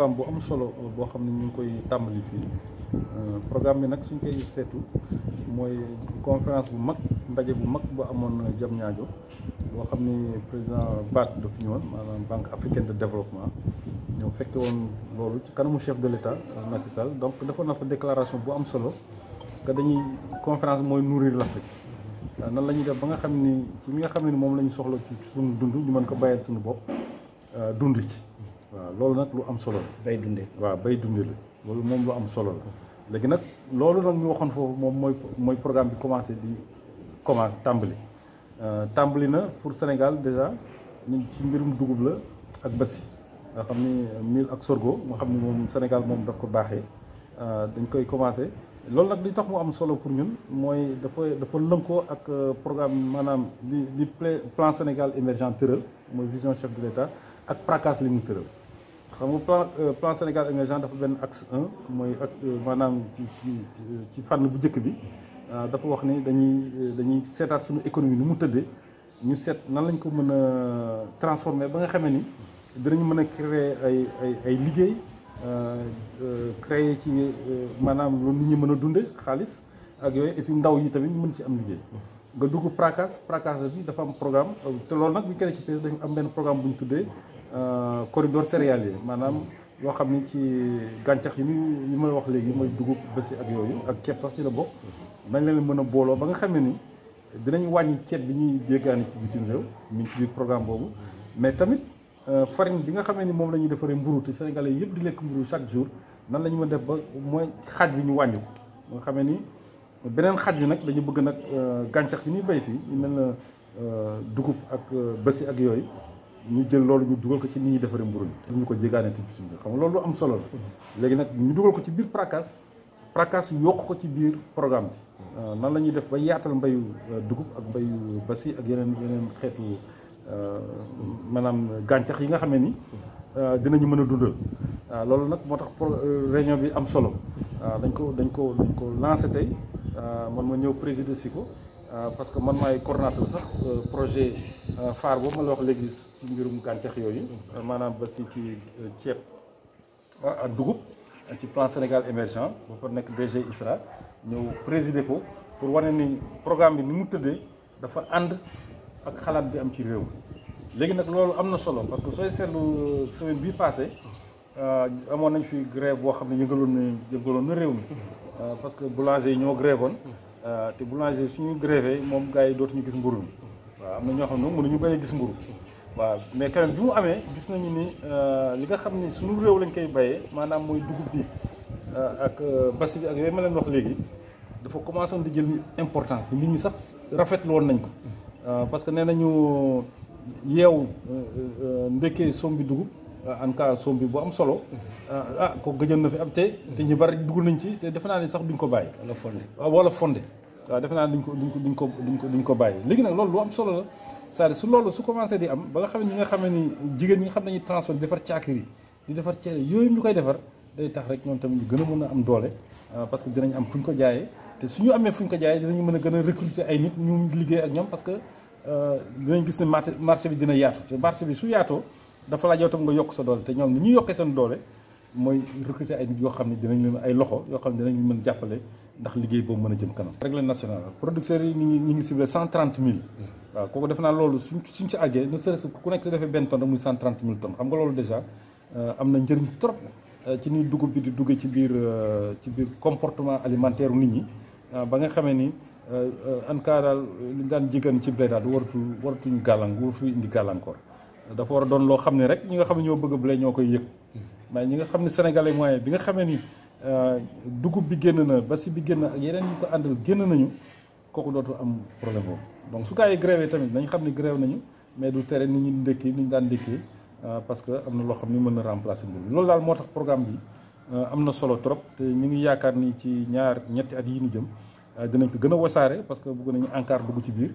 programme bu am solo boo xam ne ñu ngi koy tàmbali fii programme bi nag suñ koy seetu mooy conférence bu mag ndaje bu mag bu amoon Diamniadio boo xam ni président BAD daf ñëwoon maanaam Banque africaine de développement ñoo fekke woon loolu ci kanamu chef de l'État Macky Sall donc defoon na fa déclaration bu am solo que dañuy conférence mooy nourrir l'Afrique nan la ñuy def ba nga xam ni ci li nga xam ne moom la ñu soxla ci suñu dund ñu mën ko bàyyil suñu bopp dund ci waaw loolu nag lu am solo la. bay dundee waaw bay dundee la loolu moom lu am solo la léegi nag loolu nag ñu waxoon foofu moom mooy programme bi commencé tàmbali na pour Sénégal déjà ñun ci mbirum dugub la ak basi nga xam ni mil ak sorgho nga xam ni moom Sénégal moom daf ko baaxee dañ koy commencé loolu nag li tax mu am solo pour ñun mooy dafa lënkoo ak programme maanaam li plan Sénégal émergent tëral mooy vision chef de l'État ak PRACAS li mu tëral xam nga plan Sénégal émergent dafa benn axe 1 mooy axe maanaam ci fànn bu njëkk bi dafa wax ni dañuy seetaat suñu économie ni mu tëddee ñu seet nan lañ ko mën a transformer ba nga xamee ni dinañ mën a créer ay liggéey créer ci maanaam lu nit ñi mën a dunde xaalis ak yooyu et puis ndaw yi tamit ñu mën ci am liggéey nga dugg PRACAS bi dafa am programme te loolu nag bu ñu koy ci dañu am benn programme bu ñu tuddee corridor céréalier maanaam loo xam ni ci gàncax yi ñu ma wax léegi mooy dugub basi ak yooyu ak ceeb sax ci la bokk nañ leen mën a booloo ba nga xam ne ni dinañ wàññi ceeb bi ñuy jéggaani ci bitim réew mi ngi ci biir programme boobu mais tamit farine bi nga xamee ni moom la ñuy defaree mburu te Sénégalais yëpp di lekk mburu chaque jour nan la ñu mën def ba mooy xaaj bi ñu wàññi ko nga xamee ni beneen xaaj bi nag dañu bëgg nag gàncax yi ñuy bay fii ñu mel na dugub ak basi ak yooyu ñu jël loolu ñu dugal ko ci ni ñuy defaree mburu bi ñu ko jéggaane ci bitim réew xam nga loolu lu am solo la léegi nag ñu dugal ko ci biir PRACAS yokk ko ci biir programme bi nan la ñuy def ba yaatal mbayu dugub ak mbayu basi ak yeneen xeetu maanaam gàncax yi nga xam ne ni dinañu mën a dundal loolu nag moo tax réunion bi am solo dañ ko lancé tey man ma ñëw présider si ko parce que man maay coordonnateur sax projet phare boobu ma la wax léegi ci mbirum gàncax yooyu maanaam basi ci ceeb ak dugub ci plan Sénégal émergent ba fa nekk DG ISRA ñëw présider ko pour wane ni programme bi ni mu tëddee dafa ànd ak xalaat bi am ci réew mi léegi nag loolu am na solo parce que sooy seetlu semaine bii passé amoon nañ fi grève boo xam ne yëngaloon na réew mi parce que boulanger yi ñoo grévoon te boulanger yi suñuy grévé moom gars yi dootuñu gis mburu mi waaw am na ñoo xam ne mënuñu bañ a gis mburu waaw mais quand même bi mu amee gis nañu ni li nga xam ni suñu réew lañ koy bayee maanaam mooy dugub bi ak basi bi ak yooyu ma leen wax léegi dafa commencé woon di jël importance nit ñi sax rafetlu woon nañ ko parce que nee nañu yeew ndekkee sombi dugub en cas sombi bu am solo ko gëjoon na fi am te ñu bari dugg nañ ci te defe naa ni sax duñ ko bàyyi wala fondé waaw defe naa duñ ko bàyyi léegi nag loolu lu am solo la c'est-à-dire su loolu su commencé di am ba nga xam ne ñi nga xam ne ni jigéen ñi nga xam ne dañuy transformé di defar caakiri di defar cere yooyu ñu koy defar day tax rek ñoom tamit ñu gën a mën a am doole parce que dinañ am fu ñu ko jaayee te suñu amee fu ñu ko jaayee dinañu mën a gën a recruter ay nit ñu liggéey ak ñoom parce que dinañ gis ne marché bi dina yaatu te marché bi su yaatoo dafa laaj yow tam nga yokk sa doole te ñoom ni ñuy yokkee seen doole mooy recruter ay nit yoo xam ne dinañ leen ay loxo yoo xam ne dinañ mën jàppale ndax liggéey boobu mën a jëm kanam. règle nationale producteurs yi ñi ngi ciblé 130 000 waaw kooku defe naa loolu suñ ci àggee ne serait-ce ku nekk defee benn tonne rek muy 130 000 tonnes xam nga loolu déjà am na njëriñ trop ci ni dugub bi di duggee ci biir comportement alimentaire nit ñi ba nga xamee ni en cas daal li daan jéggan ci blé daal waratuñu waratu indi gàllankoor dafa war a doon loo xam ne rek ñi nga xam ne ñoo bëgg blé ñoo koy yëg mais ñi nga xam ne sénégalais moyen bi nga xamee ni dugub bi génn na basi bi génn ak yeneen ñu ko àndal génn nañu kooku dootu am problème boobu donc su gaa yi grévé tamit nañ xam ne grévé nañu mais du tere nit ñi ndékki ni ñu daan ndékkee parce que am na loo xam ni mën na remplacer mbir mi loolu daal moo tax programme bi am na solo trop te ñu ngi yaakaar ni ci ñetti at yi ñu jëm dinañ ko gën a wasaare parce que bëgg nañu ANCAR dugg ci biir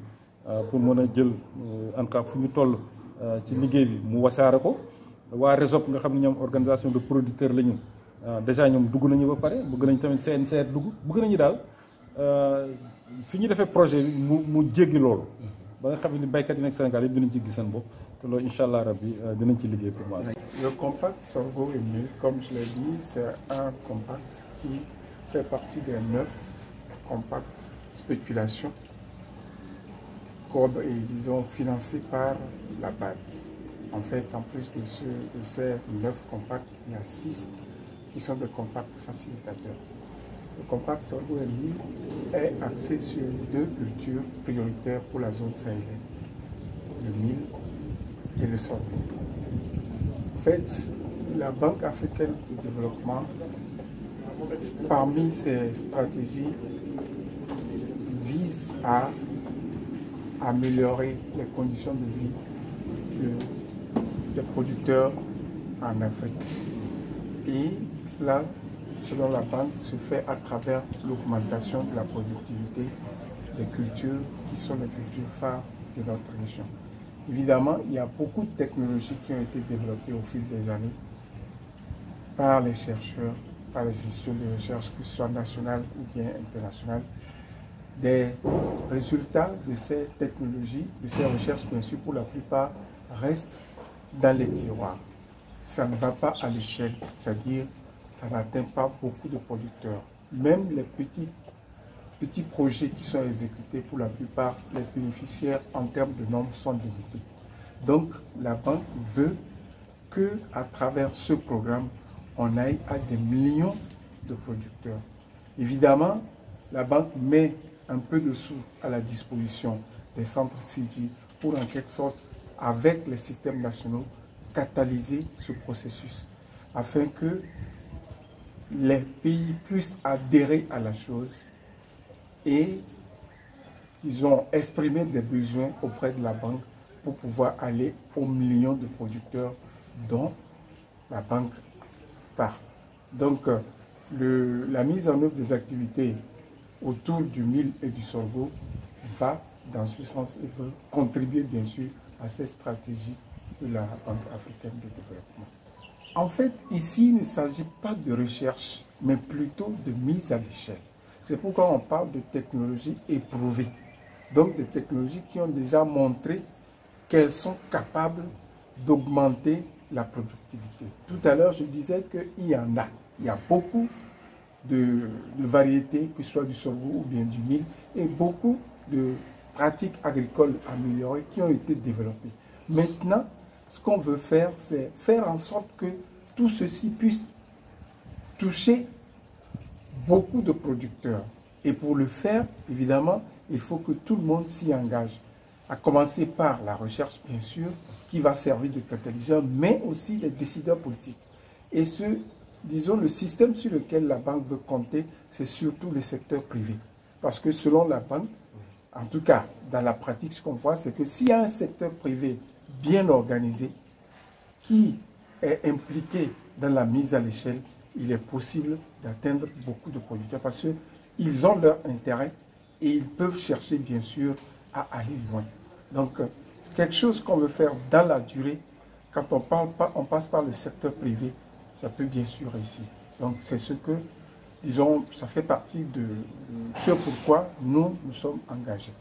pour mën a jël en cas fu ñu toll ci liggéey bi mu wasaare ko waa RESOP nga xam ne ñoom organisation de producteurs la ñu déjà ñoom dugg nañu ba pare bëgg nañ tamit CNCR dugg bëgg nañu daal fi ñu defee projet bi mu jéggi loolu ba nga xam ne baykat yi nekk Sénégal yëpp dinañ ci gis seen bopp te loolu incha allah rabbi dinañ ci liggéey pour moi. Le compact sorgho et mil, comme je l'ai dit, c'est un compact qui fait partie des 9 compacts spéculation disons financés par la BAD. En fait, en plus de ces 9 compacts, il y a 6 qui sont des compacts facilitateurs. Le compact sorgho et mil est axé sur 2 cultures prioritaires pour la zone sahélienne, le mil et le sorgho. En fait, la Banque africaine de développement, parmi ses stratégies, vise à améliorer les conditions de vie des producteurs en Afrique. Et cela, selon la banque, se fait à travers l'augmentation de la productivité des cultures qui sont les cultures phares de notre région. Évidemment, il y a beaucoup de technologies qui ont été développées au fil des années par les chercheurs, par les institutions de recherche, que ce soit nationales ou bien internationales. Des résultats de ces technologies, de ces recherches, bien sûr, pour la plupart, restent dans les tiroirs. Ça ne va pas à l'échelle, c'est-à-dire ça n'atteint pas beaucoup de producteurs. Même les petits projets qui sont exécutés, pour la plupart, les bénéficiaires en termes de nombre sont limités. Donc, la banque veut qu'à travers ce programme, on aille à des millions de producteurs. Évidemment, la banque met un peu de sous à la disposition des centres CIGI pour en quelque sorte, avec les systèmes nationaux, catalyser ce processus afin que les pays puissent adhérer à la chose et ils ont exprimé des besoins auprès de la banque pour pouvoir aller aux millions de producteurs dont la banque part. Donc, la mise en œuvre des activités autour du mil et du sorgho va dans ce sens et veut contribuer bien sûr à ces stratégies de la Banque africaine de développement. En fait, ici, il ne s'agit pas de recherche, mais plutôt de mise à l'échelle. C'est pourquoi on parle de technologies éprouvées. Donc des technologies qui ont déjà montré qu'elles sont capables d'augmenter la productivité. Tout à l'heure, je disais qu'il y en a. Il y a beaucoup de variétés, que ce soit du sorgho ou bien du mil, et beaucoup de pratiques agricoles améliorées qui ont été développées. Maintenant, ce qu'on veut faire, c'est faire en sorte que tout ceci puisse toucher beaucoup de producteurs. Et pour le faire, évidemment, il faut que tout le monde s'y engage. À commencer par la recherche, bien sûr, qui va servir de catalyseur, mais aussi les décideurs politiques. Et disons, le système sur lequel la banque veut compter, c'est surtout le secteur privé. Parce que selon la banque, en tout cas, dans la pratique, ce qu'on voit, c'est que s'il y a un secteur privé bien organisé, qui est impliqué dans la mise à l'échelle, il est possible d'atteindre beaucoup de producteurs parce qu'ils ont leur intérêt et ils peuvent chercher, bien sûr, à aller loin. Donc, quelque chose qu'on veut faire dans la durée, quand on passe par le secteur privé, ça peut bien sûr réussir. Donc, c'est ce que, disons, ça fait partie de ce pourquoi nous sommes engagés.